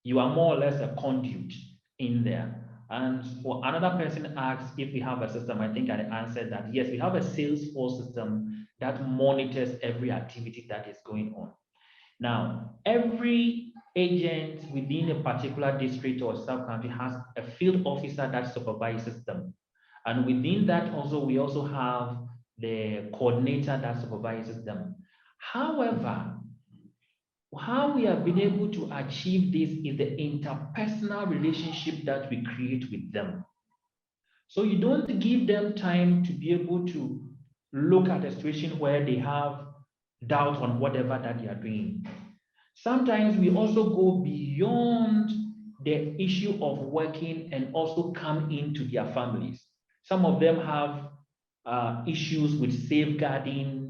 You are more or less a conduit in there. And for another person asked if we have a system, I think I answered that yes, we have a Salesforce system that monitors every activity that is going on. Now, every agent within a particular district or sub-county has a field officer that supervises them. And within that also, we also have the coordinator that supervises them. However, how we have been able to achieve this is the interpersonal relationship that we create with them. So you don't give them time to be able to look at a situation where they have doubt on whatever that they are doing. Sometimes we also go beyond the issue of working and also come into their families. Some of them have issues with safeguarding,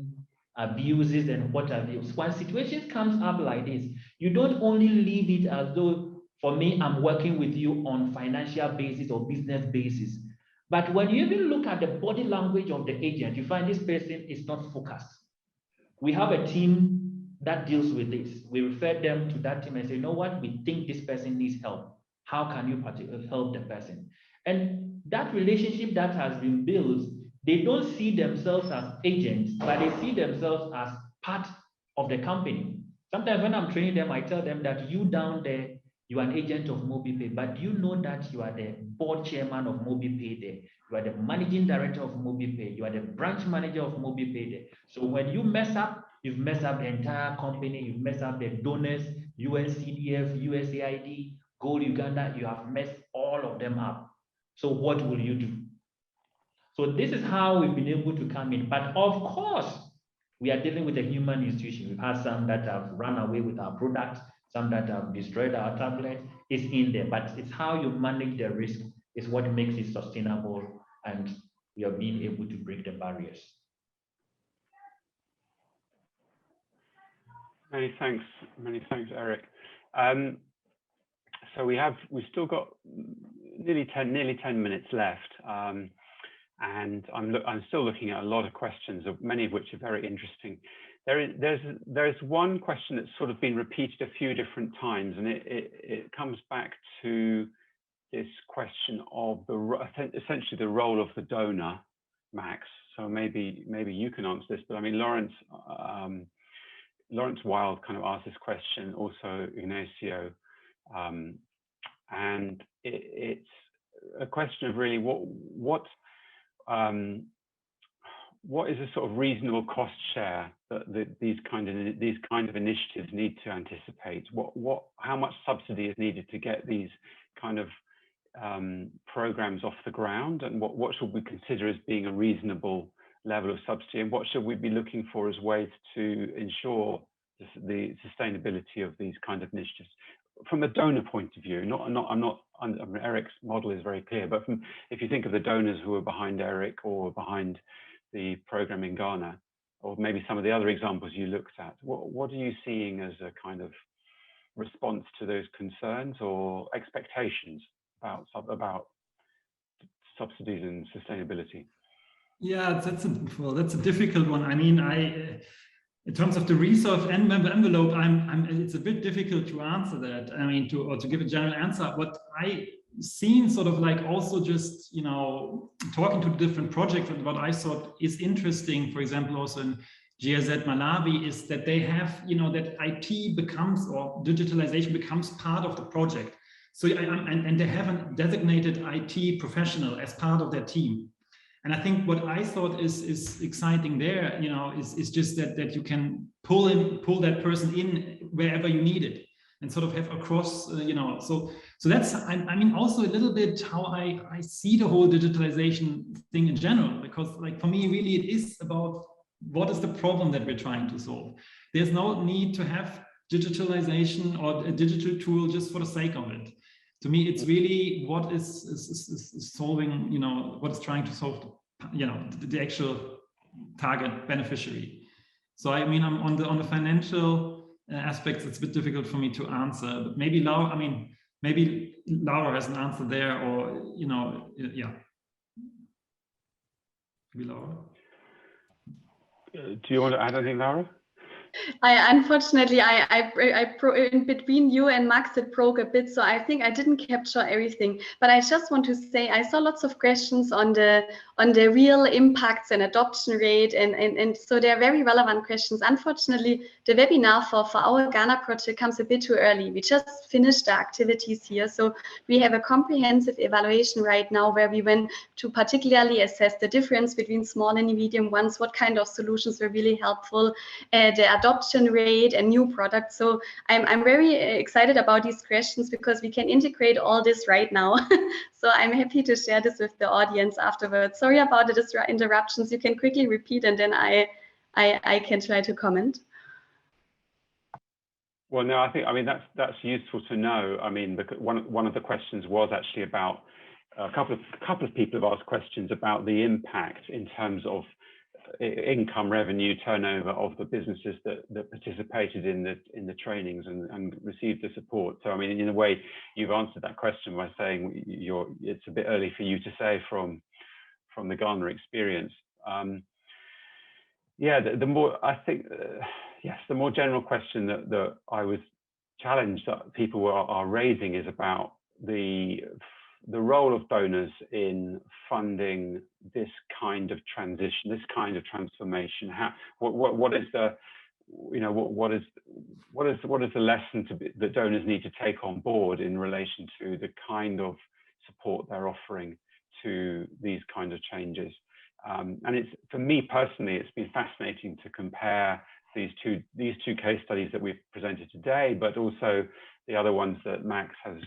abuses and what have you. When situations comes up like this, you don't only leave it as though, for me, I'm working with you on financial basis or business basis. But when you even look at the body language of the agent, you find this person is not focused. We have a team that deals with this. We refer them to that team and say, you know what, we think this person needs help. How can you help the person? And that relationship that has been built, they don't see themselves as agents, but they see themselves as part of the company. Sometimes when I'm training them, I tell them that you down there, you are an agent of MobiPay, but you know that you are the board chairman of MobiPay there. You are the managing director of MobiPay. You are the branch manager of MobiPay there. So when you mess up, you've messed up the entire company. You've messed up the donors, UNCDF, USAID, Gold Uganda. You have messed all of them up. So what will you do? So this is how we've been able to come in. But of course, we are dealing with a human institution. We've had some that have run away with our products, some that have destroyed our tablet. It's in there, but it's how you manage the risk is what makes it sustainable, and we are being able to break the barriers. Many thanks, Eric. So we've still got nearly 10 minutes left. And I'm still looking at a lot of questions, many of which are very interesting. There's one question that's sort of been repeated a few different times, and it comes back to this question of essentially the role of the donor, Max. So maybe you can answer this, but I mean, Lawrence Wild kind of asked this question, also Ignacio, and it's a question of really what is a sort of reasonable cost share that these kind of initiatives need to anticipate? How much subsidy is needed to get these kind of programs off the ground, and what should we consider as being a reasonable level of subsidy, and what should we be looking for as ways to ensure the sustainability of these kind of initiatives from a donor point of view? Eric's model is very clear, but if you think of the donors who are behind Eric or behind the program in Ghana, or maybe some of the other examples you looked at, what are you seeing as a kind of response to those concerns or expectations about subsidies and sustainability? Yeah, that's a difficult one. I mean, in terms of the resource envelope, it's a bit difficult to answer that. I mean, to give a general answer. What I seen sort of like also just, talking to different projects, and what I thought is interesting, for example, also in GIZ Malawi, is that they have, that IT becomes, or digitalization becomes part of the project. So, and they have a designated IT professional as part of their team. And I think what I thought is exciting there, is just that you can pull that person in wherever you need it, and sort of have across, so that's, I mean, also a little bit how I see the whole digitalization thing in general, because like for me, really, it is about what is the problem that we're trying to solve. There's no need to have digitalization or a digital tool just for the sake of it. To me, it's really what is solving, what is trying to solve, the actual target beneficiary. So I mean, I'm on the financial aspects, it's a bit difficult for me to answer. But maybe Laura, I mean, maybe Laura has an answer there, or yeah. Maybe Laura. Do you want to add anything, Laura? Unfortunately, in between you and Max, it broke a bit, so I think I didn't capture everything. But I just want to say I saw lots of questions on the real impacts and adoption rate, and so they're very relevant questions. Unfortunately, the webinar for our Ghana project comes a bit too early. We just finished the activities here, so we have a comprehensive evaluation right now where we went to particularly assess the difference between small and medium ones, what kind of solutions were really helpful, the adoption rate and new products. So I'm very excited about these questions because we can integrate all this right now. So I'm happy to share this with the audience afterwards. Sorry about the interruptions. You can quickly repeat and then I can try to comment. Well, no, I mean that's useful to know. I mean, because one of the questions was actually about a couple of people have asked questions about the impact in terms of income, revenue, turnover of the businesses that participated in the trainings and received the support. So I mean, in a way, you've answered that question by saying it's a bit early for you to say from the Ghana experience. Yeah, the more I think, yes, the more general question that I was challenged that people are raising is about the role of donors in funding this kind of transition, this kind of transformation. What is the, what is the lesson that donors need to take on board in relation to the kind of support they're offering to these kind of changes? And it's, for me personally, it's been fascinating to compare these two case studies that we've presented today, but also the other ones that Max has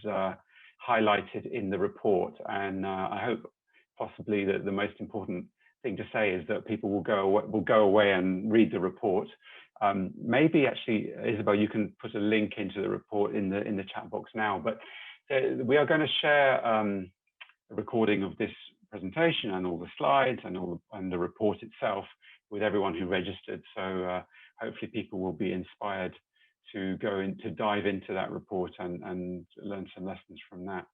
highlighted in the report. And I hope possibly that the most important thing to say is that people will go away and read the report. Maybe actually, Isabel, you can put a link into the report in the chat box now. But we are going to share a recording of this presentation and all the slides and the report itself with everyone who registered. So hopefully people will be inspired to dive into that report and learn some lessons from that.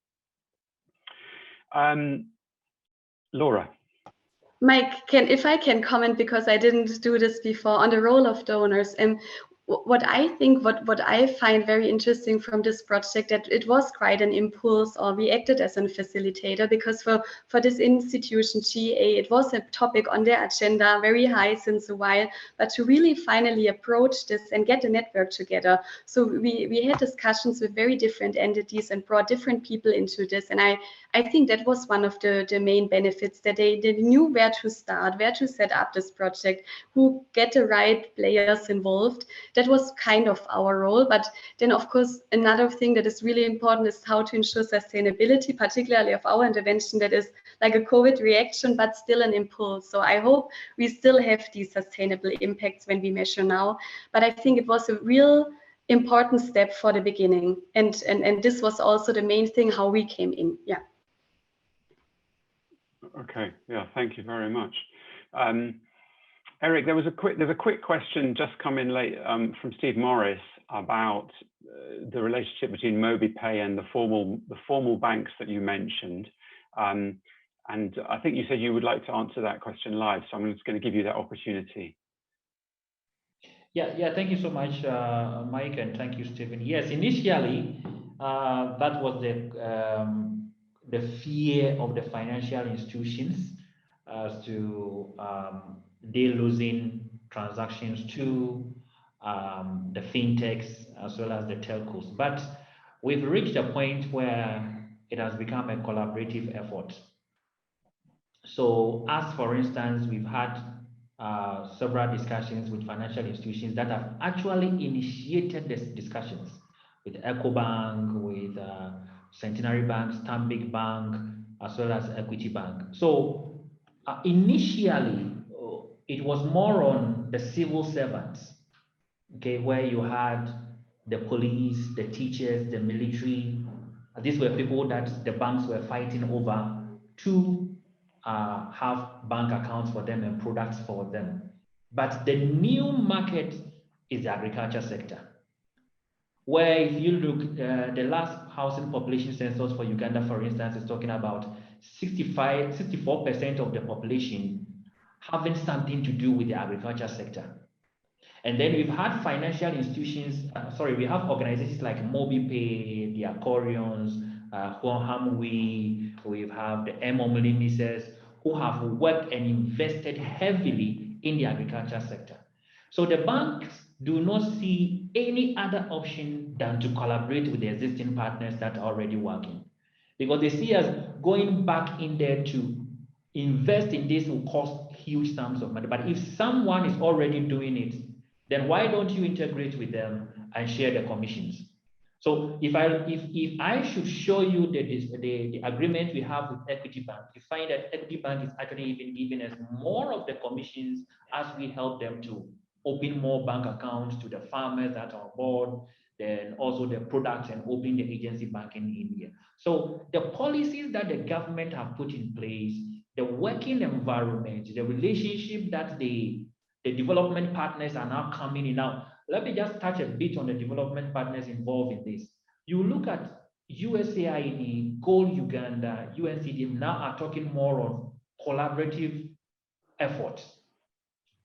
Laura. Mike, if I can comment, because I didn't do this before, on the role of donors. And what I find very interesting from this project, that it was quite an impulse, or we acted as a facilitator, because for this institution, GA, it was a topic on their agenda very high since a while, but to really finally approach this and get the network together. So we had discussions with very different entities and brought different people into this. And I think that was one of the main benefits, that they knew where to start, where to set up this project, who get the right players involved. That was kind of our role. But then, of course, another thing that is really important is how to ensure sustainability, particularly of our intervention, that is like a COVID reaction, but still an impulse. So I hope we still have these sustainable impacts when we measure now. But I think it was a real important step for the beginning. And this was also the main thing, how we came in. Yeah. Okay, yeah, thank you very much. Eric, there's a quick question just come in late from Steve Morris about the relationship between MobiPay and the formal banks that you mentioned. And I think you said you would like to answer that question live, so I'm just going to give you that opportunity. Yeah, thank you so much, Mike, and thank you, Stephen. Yes, initially, that was the fear of the financial institutions as to they losing transactions to the fintechs as well as the telcos. But we've reached a point where it has become a collaborative effort. So as for instance, we've had several discussions with financial institutions that have actually initiated these discussions with EcoBank, with Centenary Bank, Stanbic Bank, as well as Equity Bank. So initially, it was more on the civil servants, okay, where you had the police, the teachers, the military. These were people that the banks were fighting over to have bank accounts for them and products for them. But the new market is the agriculture sector, where if you look, the last housing population census for Uganda, for instance, is talking about 64% of the population having something to do with the agriculture sector. And then we've had financial institutions, we have organizations like MobiPay, the Aquarians, we have the MSMEs who have worked and invested heavily in the agriculture sector. So the banks do not see any other option than to collaborate with the existing partners that are already working, because they see us going back in there to invest in this will cost huge sums of money. But if someone is already doing it, then why don't you integrate with them and share the commissions? So if I should show you the agreement we have with Equity Bank, you find that Equity Bank is actually even giving us more of the commissions as we help them to open more bank accounts to the farmers that are on board, then also the products and opening the agency banking in India. So the policies that the government have put in place, the working environment, the relationship that the development partners are now coming in. Now, let me just touch a bit on the development partners involved in this. You look at USAID, Goal Uganda, UNCDF now are talking more on collaborative efforts.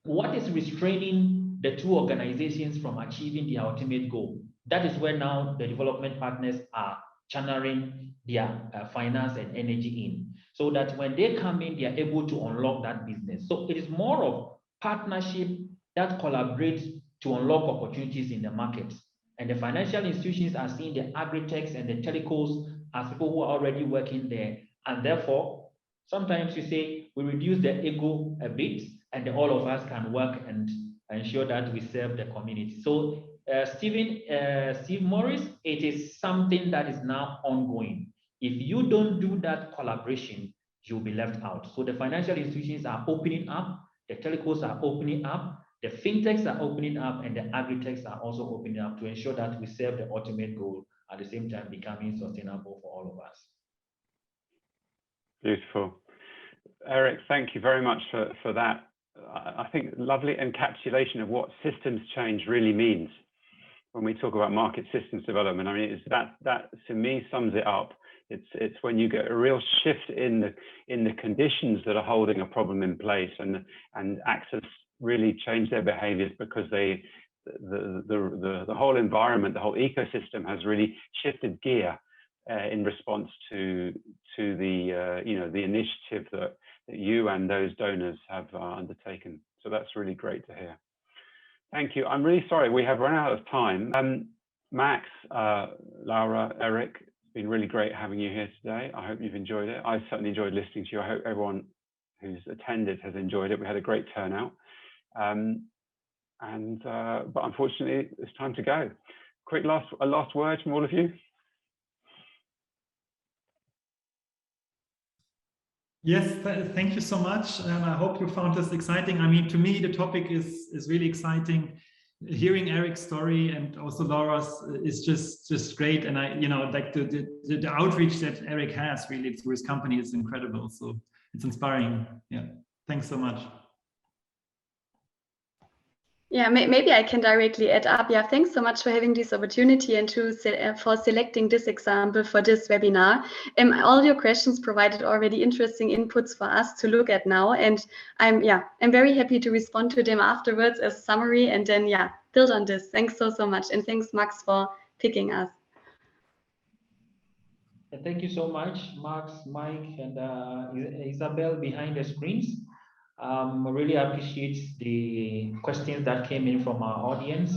What is restraining the two organizations from achieving their ultimate goal? That is where now the development partners are channeling their finance and energy in, so that when they come in, they are able to unlock that business. So it is more of partnership that collaborates to unlock opportunities in the market. And the financial institutions are seeing the agri-techs and the telecos as people who are already working there. And therefore, sometimes you say, we reduce the ego a bit, and all of us can work and ensure that we serve the community. So Steve Morris, it is something that is now ongoing. If you don't do that collaboration, you'll be left out. So the financial institutions are opening up, the telecos are opening up, the fintechs are opening up, and the agri-techs are also opening up to ensure that we serve the ultimate goal, at the same time becoming sustainable for all of us. Beautiful. Eric, thank you very much for that. I think lovely encapsulation of what systems change really means when we talk about market systems development. I mean, it's that to me sums it up. It's when you get a real shift in the conditions that are holding a problem in place, and actors really change their behaviors because the whole environment, the whole ecosystem has really shifted gear in response to the the initiative that you and those donors have undertaken. So that's really great to hear. Thank you. I'm really sorry we have run out of time. Max, Laura, Eric, it's been really great having you here today. I hope you've enjoyed it. I certainly enjoyed listening to you. I hope everyone who's attended has enjoyed it. We had a great turnout. But unfortunately, it's time to go. Quick last word from all of you. Yes, thank you so much. And I hope you found this exciting. I mean, to me, the topic is really exciting. Hearing Eric's story and also Laura's is just great. And I, like the outreach that Eric has really through his company is incredible. So it's inspiring. Yeah, thanks so much. Yeah, maybe I can directly add up. Yeah, thanks so much for having this opportunity and for selecting this example for this webinar. All your questions provided already interesting inputs for us to look at now, and I'm very happy to respond to them afterwards as a summary, and then build on this. Thanks so much, and thanks Max for picking us. Thank you so much, Max, Mike, and Isabel behind the screens. I really appreciate the questions that came in from our audience,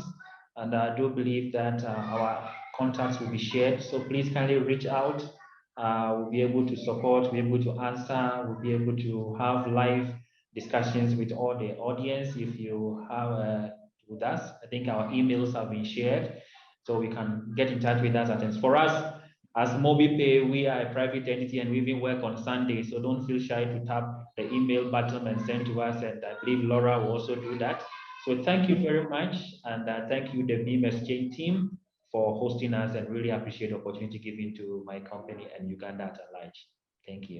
and I do believe that our contacts will be shared. So please kindly reach out. We'll be able to support, we'll be able to answer, we'll be able to have live discussions with all the audience. If you have with us, I think our emails have been shared, so we can get in touch with us. And for us, as MobiPay, we are a private entity and we even work on Sunday, so don't feel shy to tap the email button and send to us, and I believe Laura will also do that. So thank you very much, and thank you, the Beam Exchange team, for hosting us, and really appreciate the opportunity given to my company and Uganda at large. Thank you.